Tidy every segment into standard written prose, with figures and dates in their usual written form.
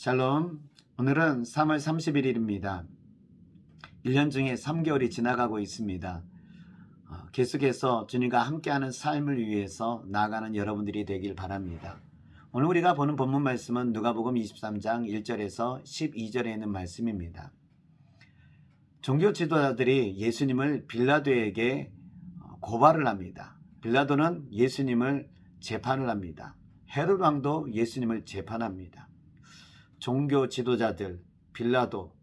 샬롬. 오늘은 3월 31일입니다. 1년 중에 3개월이 지나가고 있습니다. 계속해서 주님과 함께하는 삶을 위해서 나아가는 여러분들이 되길 바랍니다. 오늘 우리가 보는 본문 말씀은 누가복음 23장 1절에서 12절에 있는 말씀입니다. 종교 지도자들이 예수님을 빌라도에게 고발을 합니다. 빌라도는 예수님을 재판을 합니다. 헤롯 왕도 예수님을 재판합니다. 종교 지도자들, 빌라도,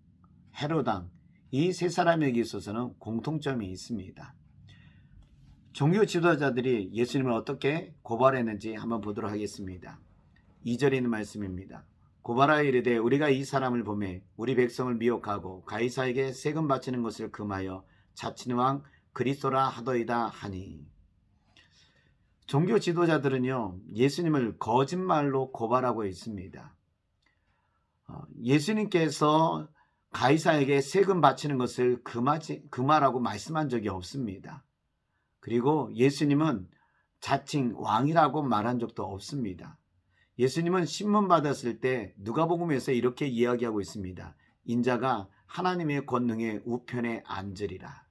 헤롯 왕, 이 세 사람에게 있어서는 공통점이 있습니다. 종교 지도자들이 예수님을 어떻게 고발했는지 한번 보도록 하겠습니다. 2절에 있는 말씀입니다. 고발하여 이르되 우리가 이 사람을 보매 우리 백성을 미혹하고 가이사에게 세금 바치는 것을 금하여 자치는 왕 그리스도라 하더이다 하니. 종교 지도자들은요, 예수님을 거짓말로 고발하고 있습니다. 예수님께서 가이사에게 세금 바치는 것을 금하라고 말씀한 적이 없습니다. 그리고 예수님은 자칭 왕이라고 말한 적도 없습니다. 예수님은 신문 받았을 때 누가복음에서 이렇게 이야기하고 있습니다. 인자가 하나님의 권능의 우편에 앉으리라.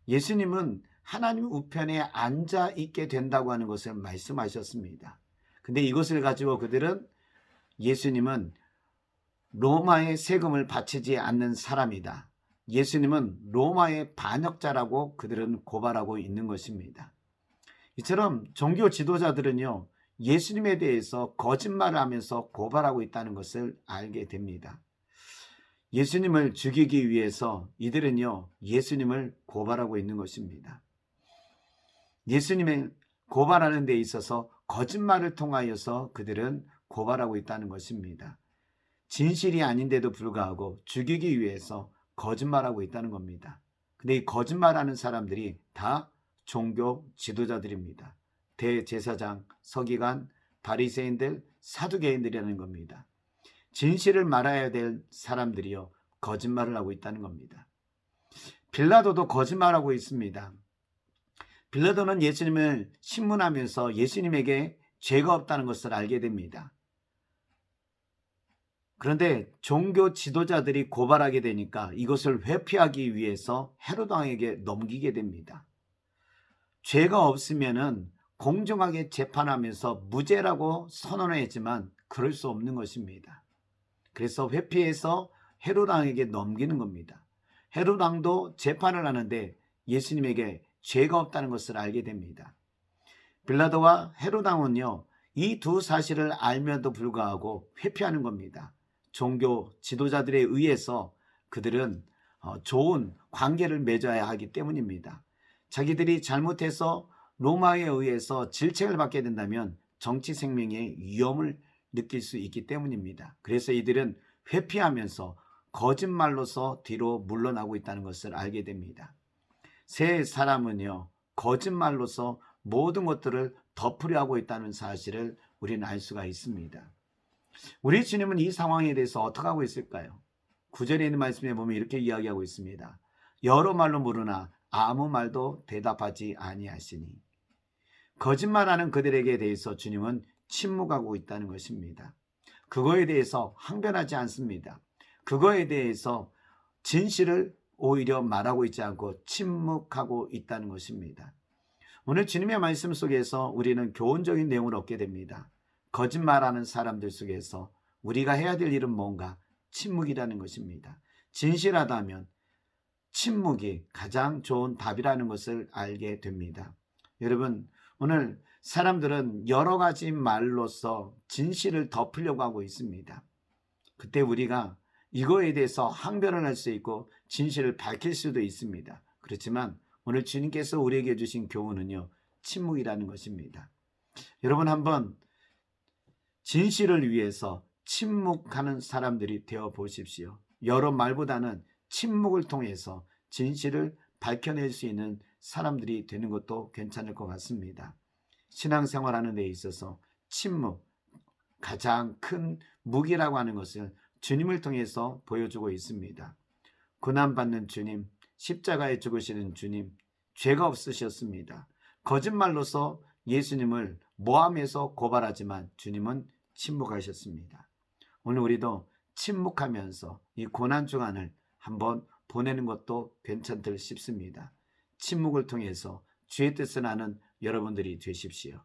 예수님은 하나님 우편에 앉아 있게 된다고 하는 것을 말씀하셨습니다. 근데 이것을 가지고 그들은 예수님은 로마의 세금을 바치지 않는 사람이다. 예수님은 로마의 반역자라고 그들은 고발하고 있는 것입니다. 이처럼 종교 지도자들은요, 예수님에 대해서 거짓말을 하면서 고발하고 있다는 것을 알게 됩니다. 예수님을 죽이기 위해서 이들은요, 예수님을 고발하고 있는 것입니다. 예수님을 고발하는 데 있어서 거짓말을 통하여서 그들은 고발하고 있다는 것입니다. 진실이 아닌데도 불구하고 죽이기 위해서 거짓말하고 있다는 겁니다. 근데 이 거짓말하는 사람들이 다 종교 지도자들입니다. 대제사장, 서기관, 바리새인들, 사두개인들이라는 겁니다. 진실을 말해야 될 사람들이요, 거짓말을 하고 있다는 겁니다. 빌라도도 거짓말하고 있습니다. 빌라도는 예수님을 신문하면서 예수님에게 죄가 없다는 것을 알게 됩니다. 그런데 종교 지도자들이 고발하게 되니까 이것을 회피하기 위해서 헤롯 왕에게 넘기게 됩니다. 죄가 없으면은 공정하게 재판하면서 무죄라고 선언했지만 그럴 수 없는 것입니다. 그래서 회피해서 헤롯 왕에게 넘기는 겁니다. 헤롯 왕도 재판을 하는데 예수님에게 죄가 없다는 것을 알게 됩니다. 빌라도와 헤롯 왕은요, 이 두 사실을 알면도 불구하고 회피하는 겁니다. 종교 지도자들에 의해서 그들은 좋은 관계를 맺어야 하기 때문입니다. 자기들이 잘못해서 로마에 의해서 질책을 받게 된다면 정치 생명의 위험을 느낄 수 있기 때문입니다. 그래서 이들은 회피하면서 거짓말로서 뒤로 물러나고 있다는 것을 알게 됩니다. 세 사람은요, 거짓말로서 모든 것들을 덮으려 하고 있다는 사실을 우리는 알 수가 있습니다. 우리 주님은 이 상황에 대해서 어떻게 하고 있을까요? 9절에 있는 말씀에 보면 이렇게 이야기하고 있습니다. 여러 말로 물으나 아무 말도 대답하지 아니하시니. 거짓말하는 그들에게 대해서 주님은 침묵하고 있다는 것입니다. 그거에 대해서 항변하지 않습니다. 그거에 대해서 진실을 오히려 말하고 있지 않고 침묵하고 있다는 것입니다. 오늘 주님의 말씀 속에서 우리는 교훈적인 내용을 얻게 됩니다. 거짓말하는 사람들 속에서 우리가 해야 될 일은 뭔가? 침묵이라는 것입니다. 진실하다면 침묵이 가장 좋은 답이라는 것을 알게 됩니다. 여러분, 오늘 사람들은 여러 가지 말로써 진실을 덮으려고 하고 있습니다. 그때 우리가 이거에 대해서 항변을 할 수 있고 진실을 밝힐 수도 있습니다. 그렇지만 오늘 주님께서 우리에게 주신 교훈은요, 침묵이라는 것입니다. 여러분, 한번 진실을 위해서 침묵하는 사람들이 되어 보십시오. 여러 말보다는 침묵을 통해서 진실을 밝혀낼 수 있는 사람들이 되는 것도 괜찮을 것 같습니다. 신앙생활하는 데 있어서 침묵, 가장 큰 무기라고 하는 것을 주님을 통해서 보여주고 있습니다. 고난받는 주님, 십자가에 죽으시는 주님, 죄가 없으셨습니다. 거짓말로서 예수님을 모함해서 고발하지만 주님은 침묵하셨습니다. 오늘 우리도 침묵하면서 이 고난 주간을 한번 보내는 것도 괜찮들 싶습니다. 침묵을 통해서 주의 뜻을 아는 여러분들이 되십시오.